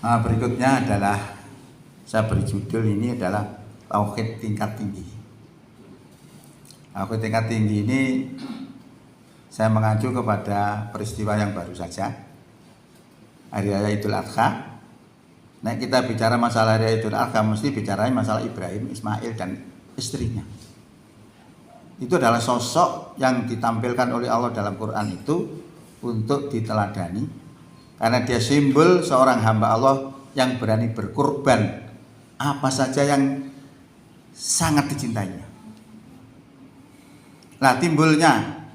Nah, berikutnya adalah saya beri judul ini adalah tauhid tingkat tinggi. Tauhid tingkat tinggi ini saya mengacu kepada peristiwa yang baru saja, Hari Raya Idul Adha. Nah, kita bicara masalah Hari Raya Idul Adha mesti bicara masalah Ibrahim, Ismail dan istrinya. Itu adalah sosok yang ditampilkan oleh Allah dalam Quran itu untuk diteladani, karena dia simbol seorang hamba Allah yang berani berkorban apa saja yang sangat dicintainya. Nah, timbulnya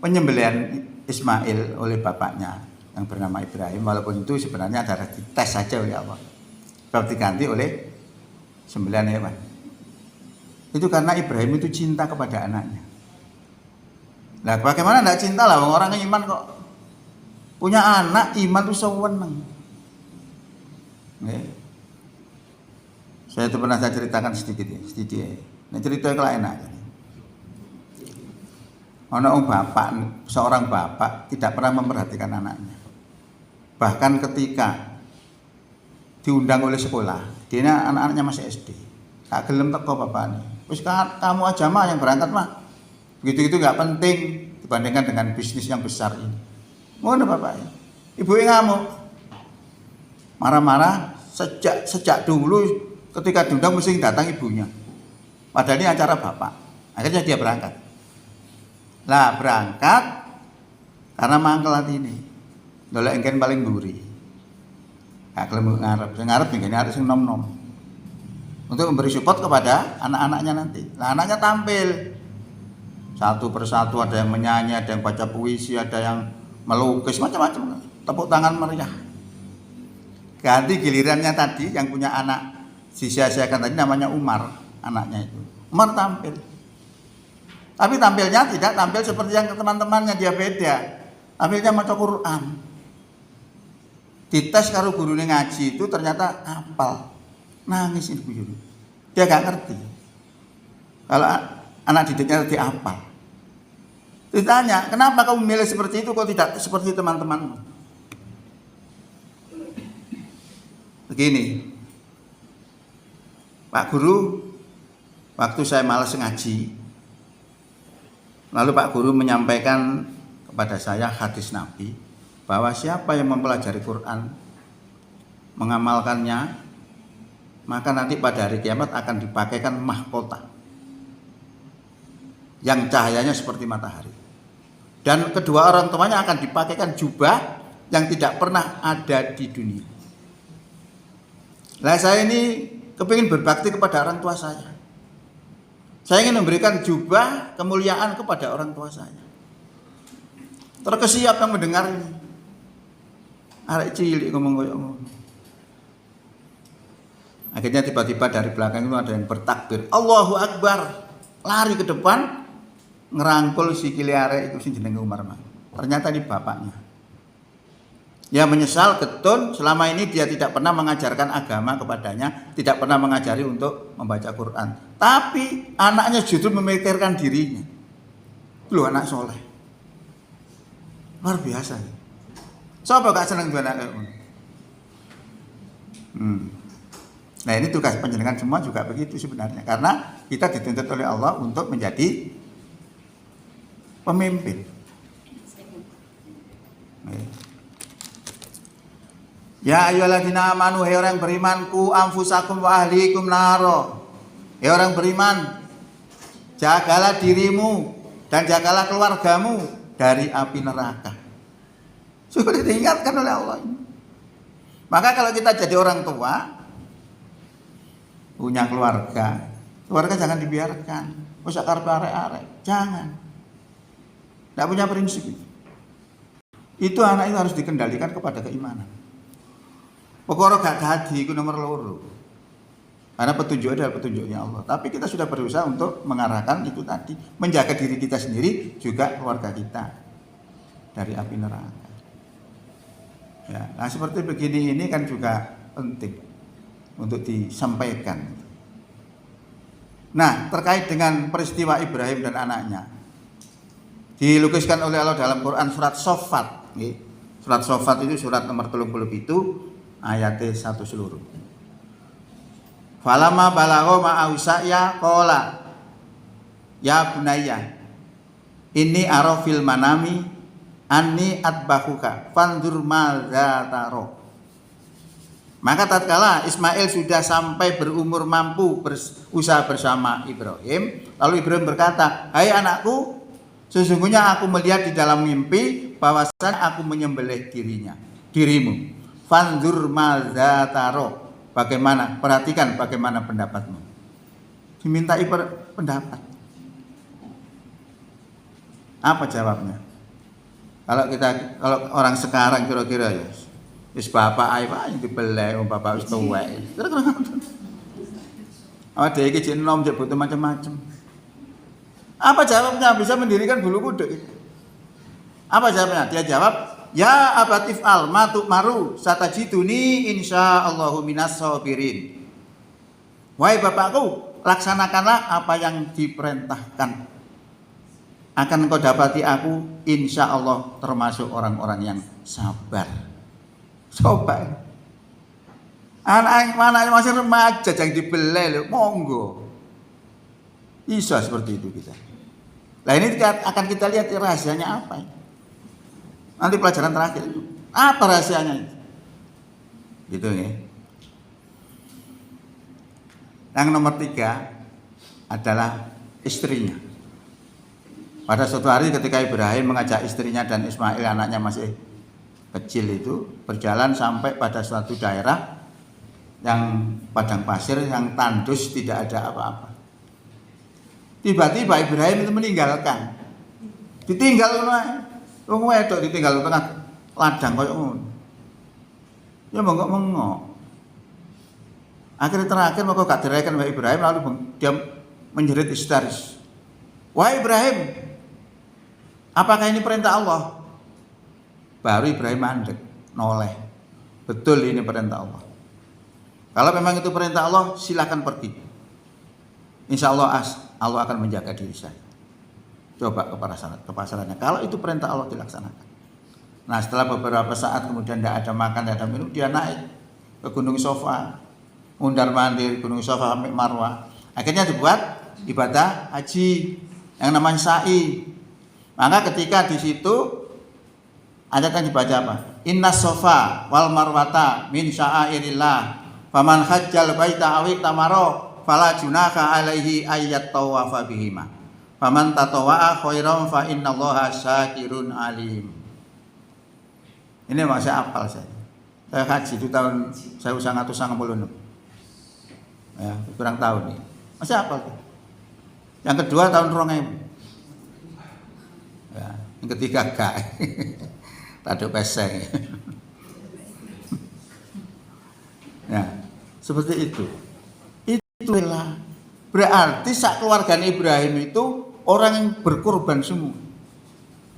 penyembelihan Ismail oleh bapaknya yang bernama Ibrahim, walaupun itu sebenarnya adalah dites saja oleh Allah, sebab diganti oleh sembelihan hewan. Itu karena Ibrahim itu cinta kepada anaknya. Nah, bagaimana tidak cinta lah, orang iman kok punya anak, iman itu sewenang. Saya itu pernah saya ceritakan sedikit. Nah, ceritanya kalau enak. Seorang bapak tidak pernah memperhatikan anaknya. Bahkan ketika diundang oleh sekolah, dia anak-anaknya masih SD. Tak gelem teko bapaknya. Wis kamu aja mah yang berangkat mah. Begitu-gitu nggak penting dibandingkan dengan bisnis yang besar ini. Ngono bapaknya. Ibu yang ngamuk. Marah-marah sejak dulu ketika diundang mesti datang ibunya. Padahal ini acara bapak. Akhirnya dia berangkat. Lah berangkat karena mangkel hati ini. Dolek engken paling mburi. Gak gelem ngarep. Sing ngarep ngene arep sing nom-nom. Untuk memberi support kepada anak-anaknya nanti. Nah, anaknya tampil satu persatu, ada yang menyanyi, ada yang baca puisi, ada yang melukis, macam-macam. Tepuk tangan meriah. Ganti gilirannya tadi yang punya anak disia-siakan tadi namanya Umar, anaknya itu. Umar tampil. Tapi tampilnya tidak tampil seperti yang teman-temannya, dia beda. Tampilnya maca Quran. Dites karo gurune ngaji itu ternyata hafal. Nangis ibu guru. Dia gak ngerti. Kalau anak didiknya ngerti hafal. Ditanya, kenapa kamu memilih seperti itu kok tidak seperti teman-temanmu? Begini, Pak Guru, waktu saya malas ngaji, lalu Pak Guru menyampaikan kepada saya hadis Nabi, bahwa siapa yang mempelajari Quran, mengamalkannya, maka nanti pada hari kiamat akan dipakaikan mahkota yang cahayanya seperti matahari. Dan kedua orang tuanya akan dipakaikan jubah yang tidak pernah ada di dunia. Nah, saya ini kepingin berbakti kepada orang tua saya. Saya ingin memberikan jubah kemuliaan kepada orang tua saya. Terkesiap yang mendengar ini. Arek cilik ngomong koyo ngono. Akhirnya tiba-tiba dari belakang itu ada yang bertakbir, Allahu Akbar, lari ke depan, ngerangkul si arek itu sing jenenge Umar. Ternyata ini bapaknya. Dia menyesal getun, selama ini dia tidak pernah mengajarkan agama kepadanya, tidak pernah mengajari untuk membaca Quran. Tapi anaknya justru memikirkan dirinya. Loh, anak soleh. Luar biasa. Siapa gak seneng anak kayak ngono? Nah, ini tugas panjenengan semua juga begitu sebenarnya, karena kita dituntut oleh Allah untuk menjadi pemimpin. Ya ayyuhalladzina amanu, hai orang beriman, ku anfusakum wa ahlikum naro. Hai orang beriman, jagalah dirimu dan jagalah keluargamu dari api neraka. Sudah diingatkan oleh Allah. Maka kalau kita jadi orang tua, punya keluarga jangan dibiarkan. Usah karep arek-arek, jangan. Tidak punya prinsip itu anak itu harus dikendalikan kepada keimanan. Pokoknya gak dadi itu nomor loro. Karena petunjuk adalah petunjuknya Allah. Tapi kita sudah berusaha untuk mengarahkan itu tadi, menjaga diri kita sendiri juga keluarga kita dari api neraka. Ya, nah seperti begini ini kan juga penting untuk disampaikan. Nah, terkait dengan peristiwa Ibrahim dan anaknya, dilukiskan oleh Allah dalam Quran surat Shaffat. Surat Shaffat itu surat nomor 30 itu ayate satu seluruh. Falama balagho ma'awisaya qala ya bunayya inni ara fil manami anni atbahuka fandur madza taro. Maka tatkala Ismail sudah sampai berumur mampu berusaha bersama Ibrahim, lalu Ibrahim berkata, "Hai anakku, sesungguhnya aku melihat di dalam mimpi bahwasanya aku menyembelih dirimu. Fandur madza taro." Bagaimana? Perhatikan bagaimana pendapatmu. Dimintai pendapat. Apa jawabnya? Kalau orang sekarang kira-kira ya, wis bapak ae wae dibeleh, bapak wis tuwek. Awak dhewe iki jek enom jek butuh macam-macam. Apa jawabnya? Bisa mendirikan bulu kuduk. Apa jawabnya? Dia jawab, ya abatif al matu maru satajiduni insyaallahu minas sabirin. Wahai bapakku, laksanakanlah apa yang diperintahkan. Akan engkau dapati aku insyaallah termasuk orang-orang yang sabar. Coba. Anak masih remaja yang dibelai lho, monggo. Bisa seperti itu kita. Nah ini akan kita lihat rahasianya apa ya? Nanti pelajaran terakhir itu apa rahasianya itu? Gitu ya. Yang nomor 3 adalah istrinya. Pada suatu hari ketika Ibrahim mengajak istrinya dan Ismail anaknya masih kecil itu berjalan sampai pada suatu daerah yang padang pasir yang tandus tidak ada apa-apa. Tiba-tiba Ibrahim itu meninggalkan. Ditinggal wong wedok ditinggal tengah ladang koyo ngono. Ya monggo-monggo. Akhirnya terakhir maka gak direken Mbak Ibrahim lalu dia menjerit histeris. Wahai Ibrahim, apakah ini perintah Allah? Baru Ibrahim mandek, noleh. Betul ini perintah Allah. Kalau memang itu perintah Allah, silakan pergi. Insya Allah Allah akan menjaga diri saya. Coba ke pasarannya. Kalau itu perintah Allah dilaksanakan. Nah setelah beberapa saat kemudian tidak ada makan, tidak ada minum, dia naik ke Gunung Sofa, mundar mandir Gunung Sofa sampai Marwah. Akhirnya dibuat ibadah haji yang namanya sa'i. Maka ketika di situ ayat yang dibaca apa? Inna sofa wal marwata min sya'airillah. Faman hajjal baita awi tamaro fala junaka alaihi ayyat tawafa bihima. Faman tatawwa'a khairan fa innallaha syakirun alim. Ini masih hafal saya. Saya haji itu tahun 1996. Ya, kurang tahun nih. Masih hafal. Yang kedua tahun 2000. Ya, yang ketiga gak. Taduk peseng. Ya, seperti itu. Itulah berarti sak keluarga Ibrahim itu orang yang berkorban semua.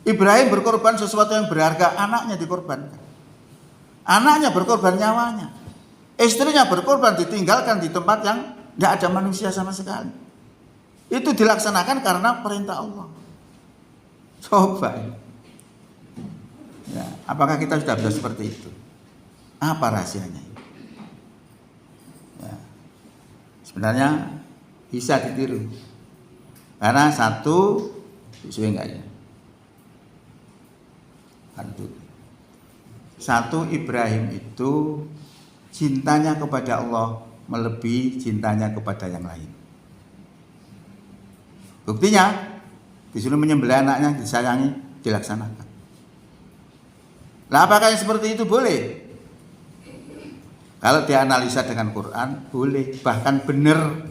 Ibrahim berkorban sesuatu yang berharga, anaknya dikorbankan. Anaknya berkorban nyawanya. Istrinya berkorban ditinggalkan di tempat yang tidak ada manusia sama sekali. Itu dilaksanakan karena perintah Allah. Coba. Ya, apakah kita sudah bisa seperti itu? Apa rahasianya? Ya. Sebenarnya bisa ditiru. Karena satu, sesuai enggak ya? Satu, Ibrahim itu cintanya kepada Allah melebihi cintanya kepada yang lain. Buktinya disuruh menyembelih anaknya, disayangi, dilaksanakan. Nah, apakah yang seperti itu boleh? Kalau dianalisa dengan Quran, boleh, bahkan benar.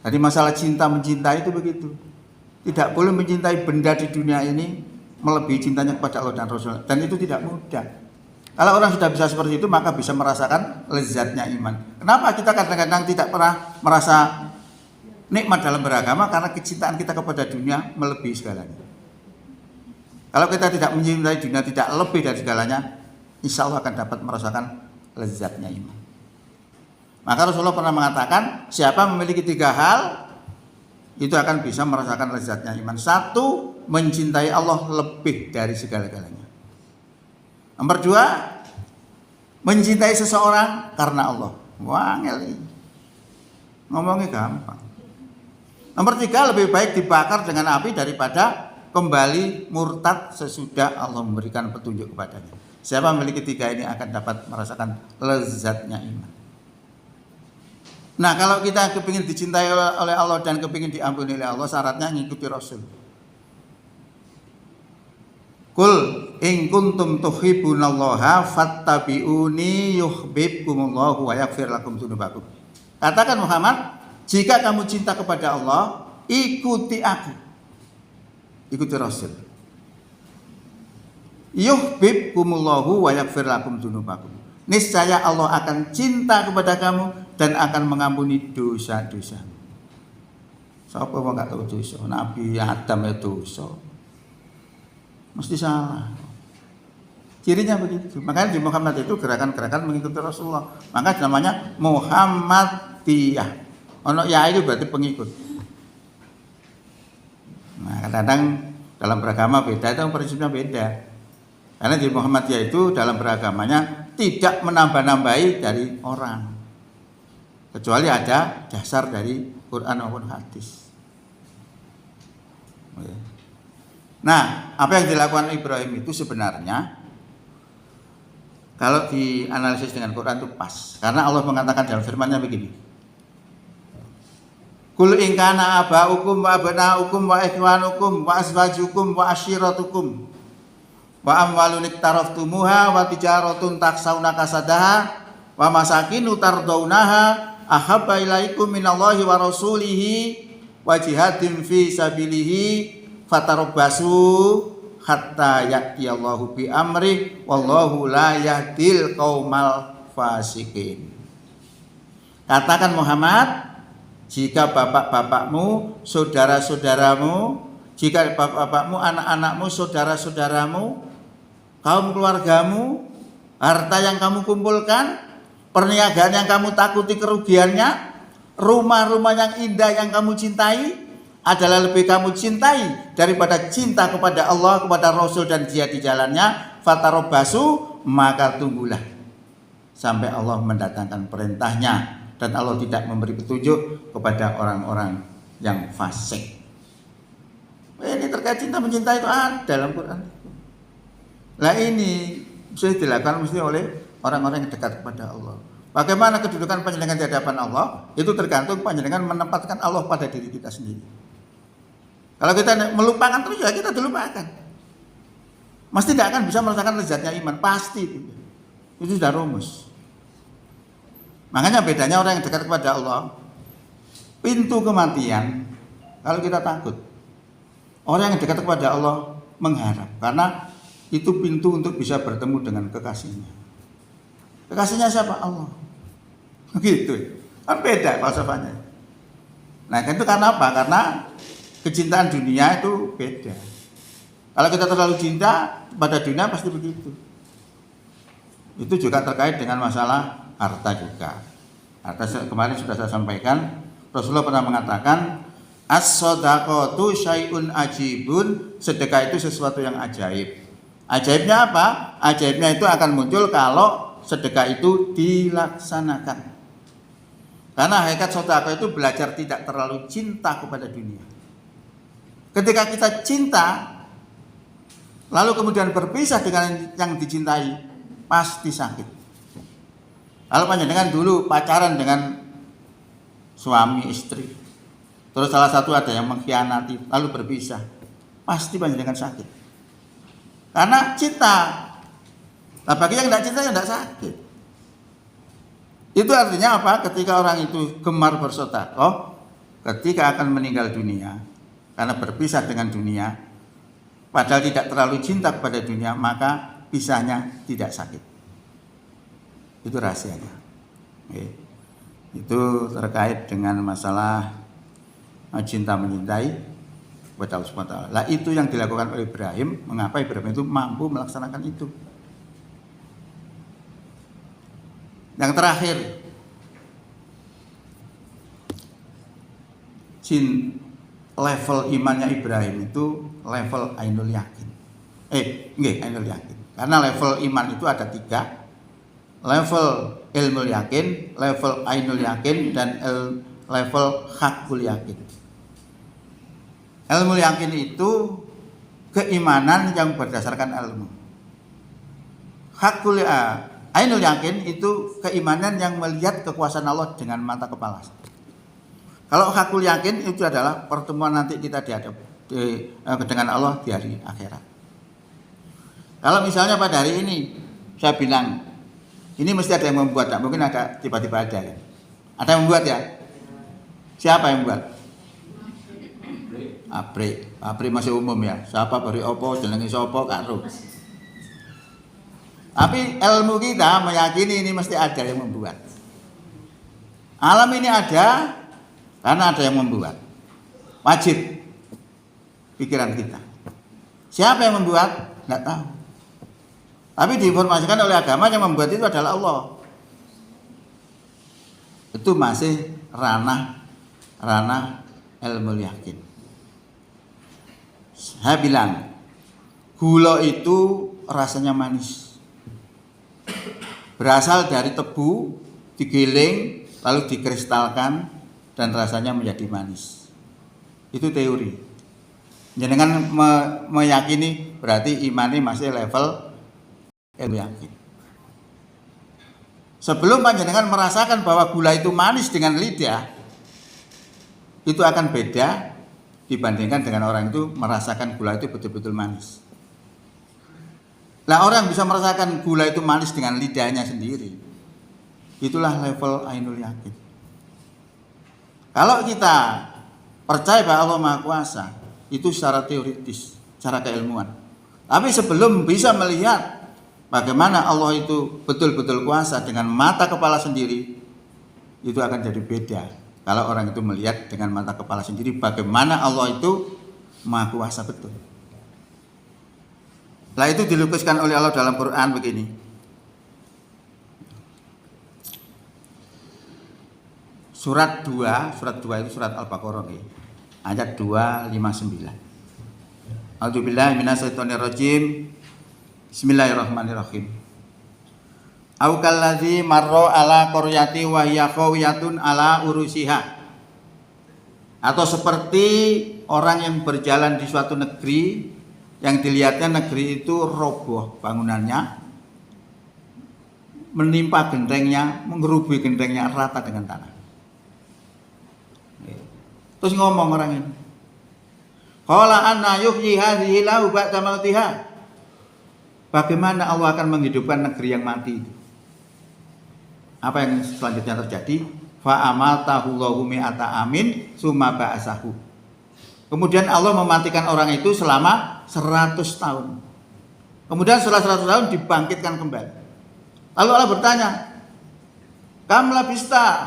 Jadi masalah cinta mencintai itu begitu. Tidak boleh mencintai benda di dunia ini melebihi cintanya kepada Allah dan Rasul. Dan itu tidak mudah. Kalau orang sudah bisa seperti itu, maka bisa merasakan lezatnya iman. Kenapa kita kadang-kadang tidak pernah merasa nikmat dalam beragama? Karena kecintaan kita kepada dunia melebihi segalanya. Kalau kita tidak mencintai dunia, tidak lebih dari segalanya, insya Allah akan dapat merasakan lezatnya iman. Maka Rasulullah pernah mengatakan, siapa memiliki 3 hal, itu akan bisa merasakan lezatnya iman. 1, mencintai Allah lebih dari segala-galanya. Nomor 2, mencintai seseorang karena Allah. Wah, ngeli. Ngomongnya gampang. Nomor 3, lebih baik dibakar dengan api daripada kembali murtad sesudah Allah memberikan petunjuk kepadanya. Siapa memiliki 3 ini akan dapat merasakan lezatnya iman. Nah, kalau kita kepingin dicintai oleh Allah dan kepingin diampuni oleh Allah, syaratnya ngikuti Rasul. Kul in kuntum tuhibbunallaha fattabi'uni yuhibbukumullahu wa yaghfir lakum dzunubakum. Katakan Muhammad, jika kamu cinta kepada Allah, ikuti aku. Ikuti Rasul. Yuhibbukumullahu wa yaghfir lakum dzunubakum. Niscaya Allah akan cinta kepada kamu dan akan mengampuni dosa-dosa. Siapa yang enggak tahu dosa? Nabi Adam itu dosa. Mesti salah. Cirinya begitu. Makanya di Muhammad itu gerakan-gerakan mengikuti Rasulullah. Maka namanya Muhammadiyah. Ono ya itu berarti pengikut. Nah, kadang-kadang dalam beragama beda, itu prinsipnya beda. Karena di Muhammadiyah itu dalam beragamanya tidak menambah-nambahi dari orang. Kecuali ada dasar dari Quran maupun hadis. Nah, apa yang dilakukan Ibrahim itu sebenarnya kalau dianalisis dengan Quran itu pas. Karena Allah mengatakan dalam firman-Nya begini. Kul in kana aba'ukum wa abna'ukum wa ikhwanukum wa azwajukum wa ashiratukum wa amwalun iktaraftumuha wa tijaratun taksawna kasadaha wa masakinu tardawnaha ahabba ilaikum minallahi wa rasulihi wa jihadin fi sabilihi fatarabbasu hatta ya'tiyallahu bi amri wallahu la yahdil qaumal fasikin. Katakan Muhammad, jika bapak-bapakmu, saudara-saudaramu, jika bapak-bapakmu, anak-anakmu, saudara-saudaramu, kaum keluargamu, harta yang kamu kumpulkan, perniagaan yang kamu takuti kerugiannya, rumah-rumah yang indah yang kamu cintai adalah lebih kamu cintai daripada cinta kepada Allah, kepada Rasul dan jihad di jalannya, fatarabbasu, maka tunggulah sampai Allah mendatangkan perintahnya dan Allah tidak memberi petunjuk kepada orang-orang yang fasik. Ini terkait cinta mencintai itu ada dalam Quran. Nah ini bisa dilakukan mesti oleh orang-orang yang dekat kepada Allah. Bagaimana kedudukan panjenengan di hadapan Allah? Itu tergantung panjenengan menempatkan Allah pada diri kita sendiri. Kalau kita melupakan terus ya kita dilupakan. Mesti tidak akan bisa merasakan lezatnya iman, pasti itu. Itu sudah rumus. Makanya bedanya orang yang dekat kepada Allah, pintu kematian kalau kita takut. Orang yang dekat kepada Allah mengharap, karena itu pintu untuk bisa bertemu dengan kekasihnya. Kekasihnya siapa? Allah. Gitu. Kan beda falsafahnya. Nah, itu karena apa? Karena kecintaan dunia itu beda. Kalau kita terlalu cinta pada dunia pasti begitu. Itu juga terkait dengan masalah harta juga. Harta kemarin sudah saya sampaikan, Rasulullah pernah mengatakan as-shadaqatu syai'un ajibun, sedekah itu sesuatu yang ajaib. Ajaibnya apa? Ajaibnya itu akan muncul kalau sedekah itu dilaksanakan. Karena hakikat sedekah itu belajar tidak terlalu cinta kepada dunia. Ketika kita cinta lalu kemudian berpisah dengan yang dicintai, pasti sakit. Lalu panjenengan dulu pacaran dengan suami istri, terus salah satu ada yang mengkhianati, lalu berpisah, pasti panjenengan sakit. Karena cinta. Nah bagi yang tidak cinta ya tidak sakit. Itu artinya apa? Ketika orang itu gemar bersedekah, ketika akan meninggal dunia, karena berpisah dengan dunia, padahal tidak terlalu cinta kepada dunia, maka pisahnya tidak sakit. Itu rahasianya. Oke. Itu terkait dengan masalah cinta mencintai kepada Allah SWT. Lah itu yang dilakukan oleh Ibrahim. Mengapa Ibrahim itu mampu melaksanakan itu? Yang terakhir, level imannya Ibrahim itu level ainul yakin. Ainul yakin. Karena level iman itu ada 3. level ilmu yakin, level ainul yakin, dan level hakul yakin. Ilmu yakin itu keimanan yang berdasarkan ilmu. Ainul yakin itu keimanan yang melihat kekuasaan Allah dengan mata kepala. Kalau hakul yakin itu adalah pertemuan nanti kita dengan Allah di hari akhirat. Kalau misalnya pada hari ini saya bilang ini mesti ada yang membuat, tak mungkin ada tiba-tiba ada kan? Ada yang membuat ya? Siapa yang membuat? Pabrik masih umum ya. Siapa beri opo, jenenge sapa karo. Tapi ilmu kita meyakini ini mesti ada yang membuat. Alam ini ada karena ada yang membuat. Wajib pikiran kita. Siapa yang membuat? Enggak tahu. Tapi diinformasikan oleh agama yang membuat itu adalah Allah. Itu masih ranah ilmu yakin. Saya bilang gula itu rasanya manis. Berasal dari tebu, digiling, lalu dikristalkan dan rasanya menjadi manis. Itu teori. Jangan meyakini berarti imannya masih level ilmu yakin. Sebelum panjenengan merasakan bahwa gula itu manis dengan lidah, itu akan beda dibandingkan dengan orang itu merasakan gula itu betul-betul manis. Nah, orang bisa merasakan gula itu manis dengan lidahnya sendiri. Itulah level ainul yakin. Kalau kita percaya bahwa Allah Maha Kuasa, itu secara teoritis, secara keilmuan. Tapi sebelum bisa melihat bagaimana Allah itu betul-betul kuasa dengan mata kepala sendiri, itu akan jadi beda. Kalau orang itu melihat dengan mata kepala sendiri bagaimana Allah itu Maha Kuasa betul. Nah, itu dilukiskan oleh Allah dalam Quran begini. Surat 2 itu surat Al-Baqarah ayat 259. A'udzubillahi minasyaitonirrajim. Bismillahirrahmanirrahim. Au kallazi marra ala qaryati wa hiya khawiyatun ala urusiha. Atau seperti orang yang berjalan di suatu negeri yang dilihatnya negeri itu roboh bangunannya, menimpa gentengnya, mengerubui gentengnya rata dengan tanah. Terus ngomong orang ini, qala anna yuhyi hadhihi lahu ba'da mautiha. Bagaimana Allah akan menghidupkan negeri yang mati itu? Apa yang selanjutnya terjadi? Fa amatahu Allahu mi'ata amin summa ba'asahu. Kemudian Allah mematikan orang itu selama 100 tahun. Kemudian setelah 100 tahun dibangkitkan kembali. Lalu Allah bertanya, "Kam labista?"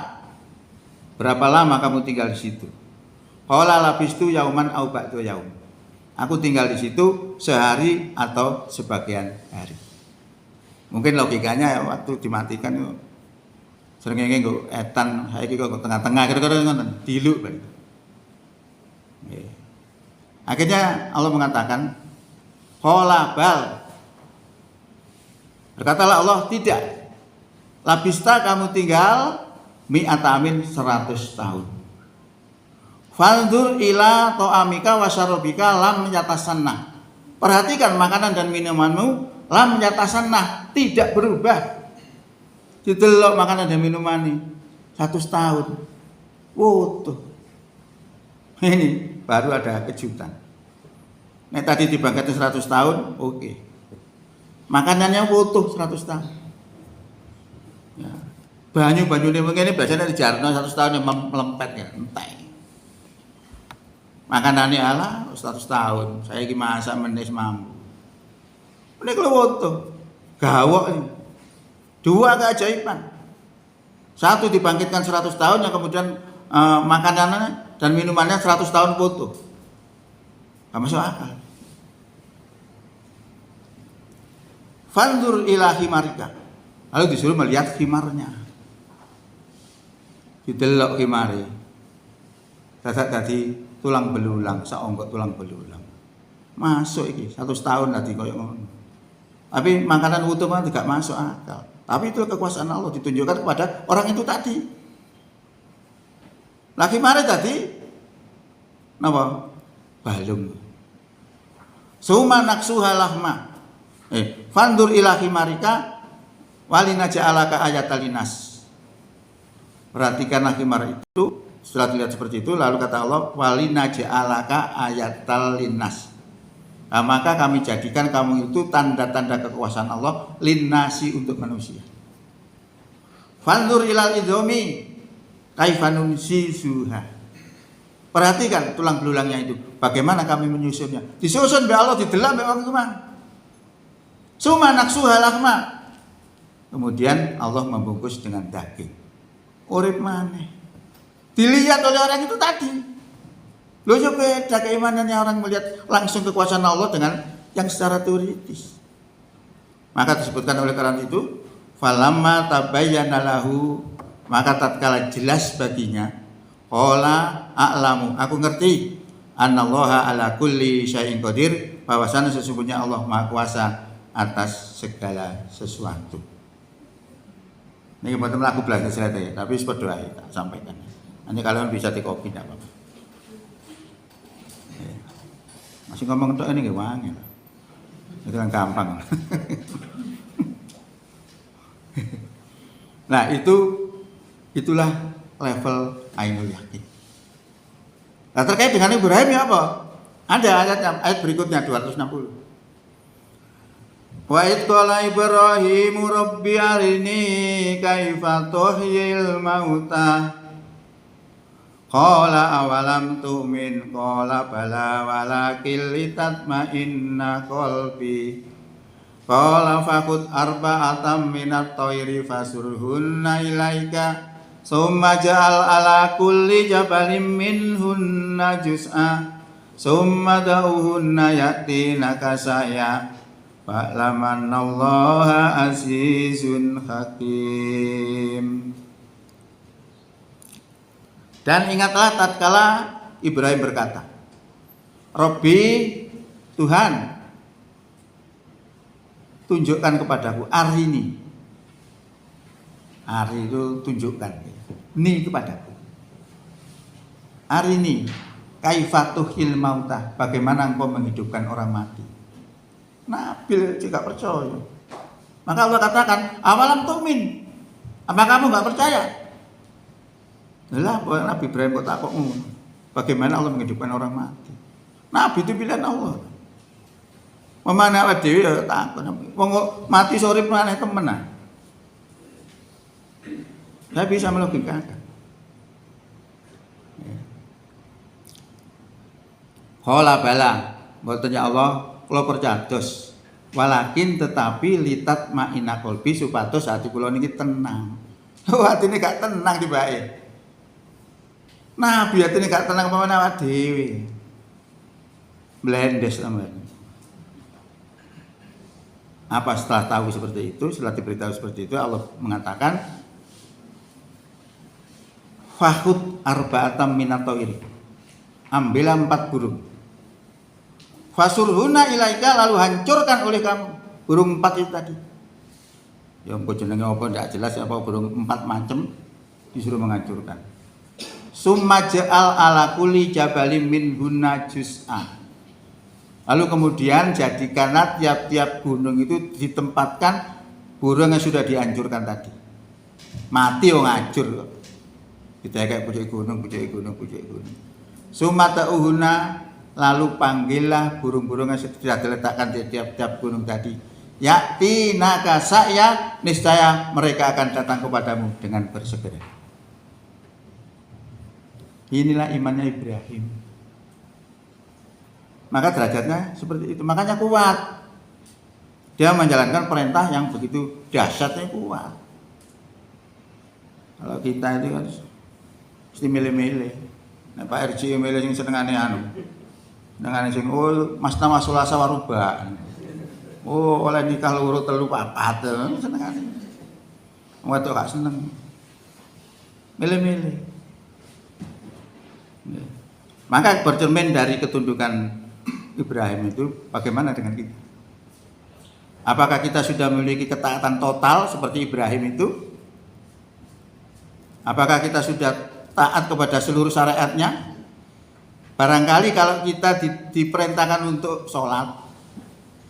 Berapa lama kamu tinggal di situ? Qala labistu yauman au ba'du yaum. Aku tinggal di situ sehari atau sebagian hari. Mungkin logikanya ya waktu dimatikan itu srengenge nggo etan, saiki kok tengah-tengah kira-kira ngoten, diluk balik. Akhirnya Allah mengatakan, qala bal. Berkatalah Allah, tidak. Labista kamu tinggal mi'ata amin 100 tahun. Faldur ila to'amika wasyarobika lam yatasannah. Perhatikan makanan dan minumanmu lam yatasannah, tidak berubah. Didelok makanan dan minuman ini 100 tahun. Tuh. Ini baru ada kejutan. Nek tadi dibangkitkan 100 tahun, oke. Makanannya utuh 100 tahun. Ya. Banyu-banyu ini mungkin biasanya di Jarno 100 tahun yang melempet ya, entek. Makanannya ala 100 tahun. Saya iki masak menis mampu. Ini kalau utuh. Gawok ini. Dua keajaiban. Satu dibangkitkan 100 tahun yang kemudian makanannya dan minumannya 100 tahun utuh. Gak masuk akal. Fanzur ila himarika. Lalu disuruh melihat himarnya. Didelok himari. Tadi tulang belulang, saonggok tulang belulang. Masuk iki 100 tahun tadi koyo ngono. Tapi makanan utuh mah tidak masuk akal. Tapi itu kekuasaan Allah ditunjukkan kepada orang itu tadi. Lagi mari tadi, napa? Balung. Suma naksuha lahma. Fandur ilahi marika walina ja'alaka ayatalinas. Perhatikanlah himar itu. Setelah dilihat seperti itu, lalu kata Allah, walina ja'alaka ayatalinas. Nah, maka kami jadikan kamu itu tanda-tanda kekuasaan Allah linnasi untuk manusia. Fandur ilal idhomi kaifanunsi suha. Perhatikan tulang belulangnya itu, bagaimana kami menyusunnya. Disusun be Allah didelak be wong kuman. Suma naksuha lahma. Kemudian Allah membungkus dengan daging. Urip maneh. Dilihat oleh orang itu tadi. Loh ya beda keimanannya orang melihat langsung kekuasaan Allah dengan yang secara teoritis. Maka disebutkan oleh Quran itu, falamma tabayyana lahu, maka tatkala jelas baginya, qala a'lamu, aku ngerti, annallaha ala kulli syai'in qadir, bahwasanya sesungguhnya Allah Maha Kuasa atas segala sesuatu. Ini betul aku belajar selesai, tapi berdoa tak sampaikan. Nanti kalian bisa di copy tidak apa-apa. Masih ngomong untuk ini gak wangi. Itu kan gampang. Nah itulah level ainul yakin. Nah terkait dengan Ibrahim ya apa? Ada ayat berikutnya 260. Wa id qala Ibrahimu rabbi arini kaifa tuhyil mauta. Qala awalam tu'min qala bala walakin litatma'inna qalbi. Qala faqud arba'atam minat tayri fasurhunna ilaika summa ja'al ala kulli jabalin minhunna juz'a summa da'uhunna yatinaka saya fa'lamannallaha azizun hakim. Dan ingatlah tatkala Ibrahim berkata, Robbi, Tuhan, tunjukkan kepadaku arini. Ari itu tunjukkan. Ni kepadaku. Arini, kaifatuhil mauta. Bagaimana engkau menghidupkan orang mati. Nabil juga percaya. Maka Allah katakan, awalam tu'min. Apa kamu gak percaya? Lah, Nabi Ibrahim kok takokmu. Bagaimana Allah menghidupkan orang mati? Nabi itu pilihan Allah. Memana awake dhewe ya takut. Wong mati sore maneh temenan. Saya bisa melogikakan. Qala bala, mboten ya Allah, kula percados. Walakin tetapi litat ma'ina qalbi supados hati kula niki tenang. Atine gak tenang tibake. Nabi atine gak tenang pamane awake dhewe. Blendes sampean. Apa setelah tahu seperti itu, setelah diberitahu seperti itu, Allah mengatakan Fahud arba'atam minatoiri. Ambillah 4 burung. Fasurhuna ilaika, lalu hancurkan oleh kamu burung 4 itu tadi. Ya ampun jenenge apa ndak jelas apa burung 4 macam disuruh menghancurkan. Summa ja'al ala kulli jabalin minhunna juz'a. Lalu kemudian jadikanlah tiap-tiap gunung itu ditempatkan burung yang sudah dihancurkan tadi. Mati wong hancur kok. Kita kayak pucuk gunung. Summa ta'uhuna, lalu panggillah burung-burung yang sudah diletakkan di tiap-tiap gunung tadi. Ya'ti naka sa'ya, niscaya mereka akan datang kepadamu dengan bersegera. Inilah imannya Ibrahim. Maka derajatnya seperti itu. Makanya kuat. Dia menjalankan perintah yang begitu dahsyatnya kuat. Kalau kita itu kan mesti milih-milih. Nah, Pak RJ milih yang senengane anu. Senengane sing Mas Nama Sulasa Waruba. Oleh nikah loro telu papat senengane. Wong wedok gak seneng. Milih-milih. Maka bercermin dari ketundukan Ibrahim itu bagaimana dengan kita? Apakah kita sudah memiliki ketaatan total seperti Ibrahim itu? Apakah kita sudah taat kepada seluruh syariatnya? Barangkali kalau kita diperintahkan untuk sholat,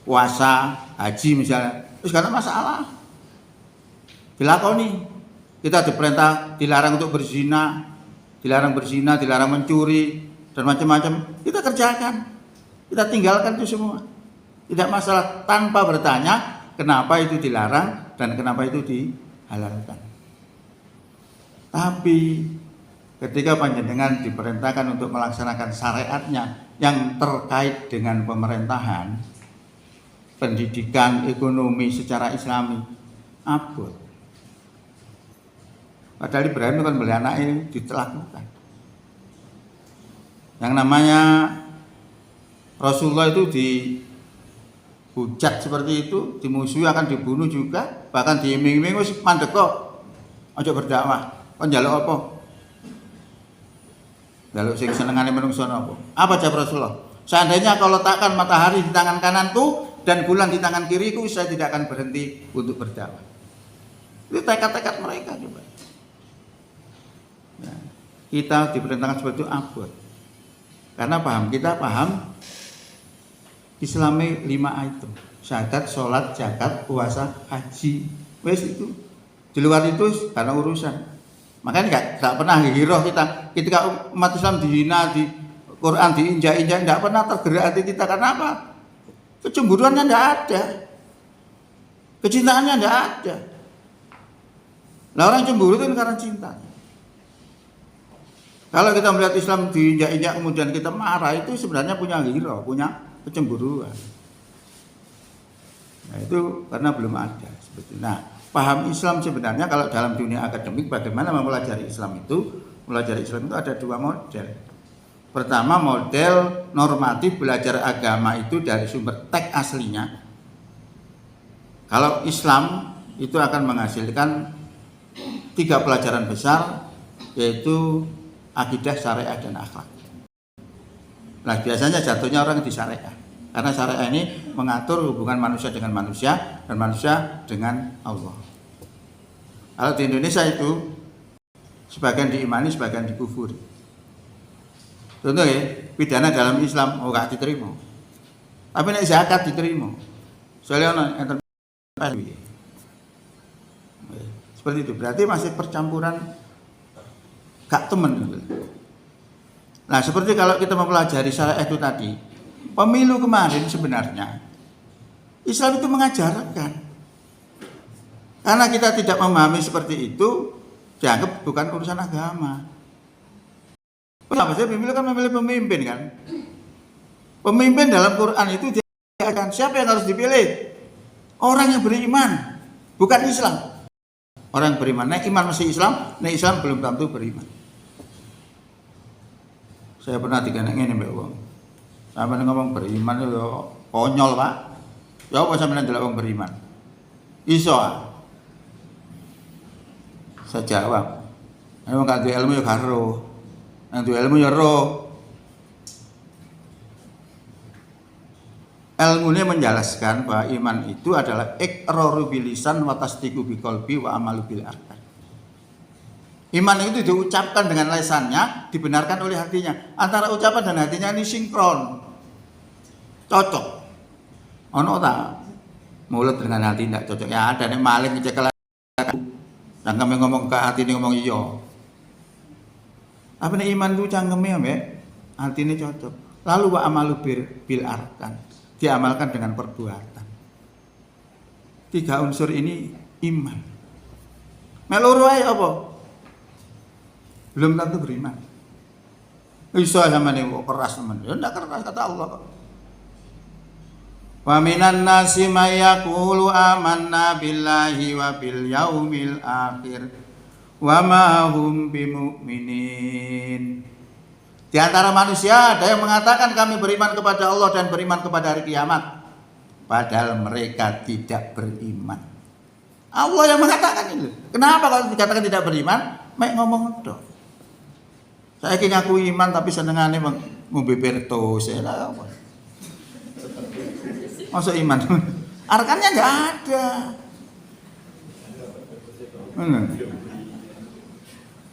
puasa, haji misalnya, terus gak ada masalah. Dilakoni. Kita diperintah, dilarang untuk berzina, dilarang mencuri, dan macam-macam. Kita kerjakan. Kita tinggalkan itu semua. Tidak masalah, tanpa bertanya kenapa itu dilarang dan kenapa itu dihalalkan. Tapi ketika panjenengan diperintahkan untuk melaksanakan syariatnya yang terkait dengan pemerintahan, pendidikan, ekonomi secara Islami, abot. Padahal Ibrahim itu kan beli anaknya dilakukan. Yang namanya Rasulullah itu dihujat seperti itu, dimusuhi, akan dibunuh juga, bahkan diiming-iming wis mandek kok aja berdakwah. Kon njaluk apa? Njaluk sing senengane menungso napa? Apa jawab Rasulullah? Seandainya kau letakkan matahari di tangan kananku dan bulan di tangan kiriku, saya tidak akan berhenti untuk berdakwah. Itu tekad-tekad mereka coba. Ya, kita diperintahkan seperti itu abot. Karena kita paham Islami 5 itu. Syahadat, sholat, zakat, puasa, haji. Wes itu. Di luar itu karena urusan. Makanya enggak pernah giroh kita. Ketika umat Islam dihina, di Quran diinjak-injak, enggak pernah tergerak hati kita. Karena apa? Kecemburuannya enggak ada. Kecintaannya enggak ada. Lah orang cemburu itu karena cinta. Kalau kita melihat Islam diinjak-injak kemudian kita marah, itu sebenarnya punya giroh, punya kecemburuan. Nah, itu karena belum ada seperti. Nah, paham Islam sebenarnya kalau dalam dunia akademik bagaimana mempelajari Islam itu? Mempelajari Islam itu ada 2 model. Pertama, model normatif belajar agama itu dari sumber teks aslinya. Kalau Islam itu akan menghasilkan 3 pelajaran besar, yaitu akidah, syariah, dan akhlak. Nah, biasanya jatuhnya orang di syariah. Karena syariah ini mengatur hubungan manusia dengan manusia dan manusia dengan Allah. Kalau di Indonesia itu sebagian diimani, sebagian dikufuri. Contoh ya, pidana dalam Islam gak diterima. Tapi nek zakat diterima. Soalnya enten seperti itu. Berarti masih percampuran gak temen. Nah, seperti kalau kita mempelajari syariah itu tadi, pemilu kemarin sebenarnya Islam itu mengajarkan. Karena kita tidak memahami seperti itu, dianggap bukan urusan agama. Kenapa sih pemilu kan memilih pemimpin kan? Pemimpin dalam Quran itu dia akan siapa yang harus dipilih? Orang yang beriman, bukan Islam. Orang yang beriman, nah iman masih Islam, nah Islam belum tentu beriman. Saya pernah dikenangin mbak wong. Sampai ngomong beriman itu konyol pak. Ya apa sampai ndelok wong beriman? Iso. Saya jawab. Nek gak duwe ilmu ya karo. Nek duwe ilmu ya ro. Ilmunya menjelaskan bahwa iman itu adalah iqraru bil lisan wa tasdiqu bi qalbi wa amalu bil arkan. Iman itu diucapkan dengan lisannya, dibenarkan oleh hatinya. Antara ucapan dan hatinya ini sinkron. Cocok. Ono tak? Mulut dengan hati tidak cocok. Ya ada nih maling ngecekel. Dan kami ngomong ke hati ini ngomong iya. Apa nih iman itu cangkeme ya, hati ini cocok. Lalu wa amalu bil arkan. Diamalkan dengan perbuatan. 3 unsur ini iman. Meluru ae apa? Belum tentu beriman. Iso sama nih keras teman. Ya ndak keras kata Allah kok. Wa minan nasi may yaqulu amanna billahi wa bil yaumil akhir wa ma hum bimumin. Di antara manusia ada yang mengatakan kami beriman kepada Allah dan beriman kepada hari kiamat, padahal mereka tidak beriman. Allah yang mengatakan itu. Kenapa kalau dikatakan tidak beriman? Mek ngomong dong. Saya ngaku iman tapi senengane ngombe Berto saya apa. Masuk iman. arkannya nggak ada.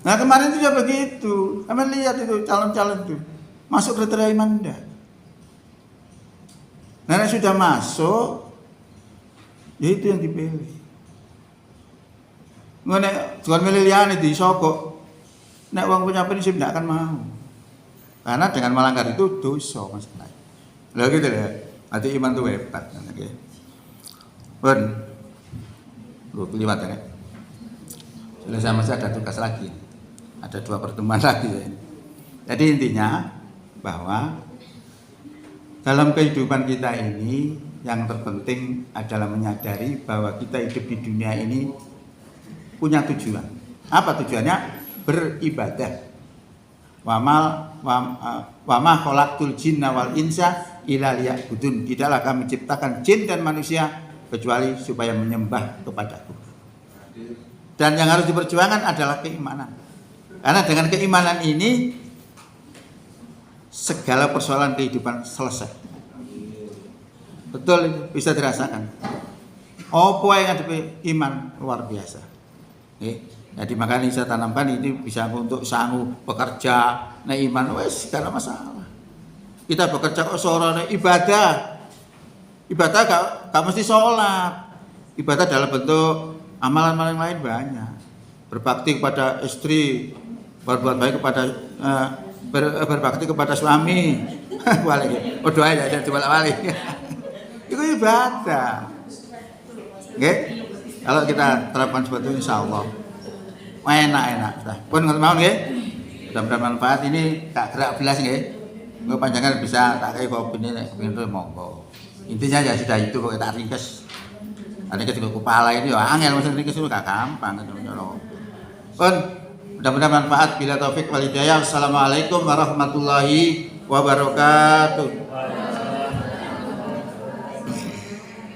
Nah kemarin itu juga begitu. Kami lihat itu calon-calon itu masuk kriteria iman enggak. Nah sudah masuk, ya itu yang dipilih. Nek jangan milih liyane disogok. Nek wong punya prinsip tidak akan mau. Karena dengan melanggar itu dosa masalah. Lah gitu ya. Hati iman itu hebat nggih. Pun. Lu keliwat ya. Selesai masih ada tugas lagi. Ada 2 pertemuan lagi ya. Jadi intinya bahwa dalam kehidupan kita ini yang terpenting adalah menyadari bahwa kita hidup di dunia ini punya tujuan. Apa tujuannya? Beribadah. Wa ma khalaqtul jinna wal insa illa liya'budun. Tidaklah kami ciptakan jin dan manusia kecuali supaya menyembah kepadaku. Dan yang harus diperjuangkan adalah keimanan. Karena dengan keimanan ini segala persoalan kehidupan selesai. Betul, bisa dirasakan. Apa yang ada iman luar biasa. Jadi makanya saya tanamkan ini bisa untuk sanggup bekerja, nah iman wes segala masalah. Kita bekerja kok seorang ibadah gak mesti sholat. Ibadah dalam bentuk amalan-amalan lain banyak. Berbakti kepada istri, berbuat baik kepada berbakti kepada suami. Wali, doa ya jadi wali. Itu ibadah. Oke? Kalau kita terapkan seperti itu insyaallah enak. Pun ngoten mawon nggih. Mudah-mudahan manfaat ini tak gerak belas nggih. Engko panjenengan bisa tak kei kopi ini nek kepengin monggo. Intinya ya sudah itu kok tak ringkes. Ada ketika kepala ini ya angel mesti ringkes itu gak gampang gitu loh. Pun mudah-mudahan manfaat bila taufik wal hidayah. Assalamualaikum warahmatullahi wabarakatuh.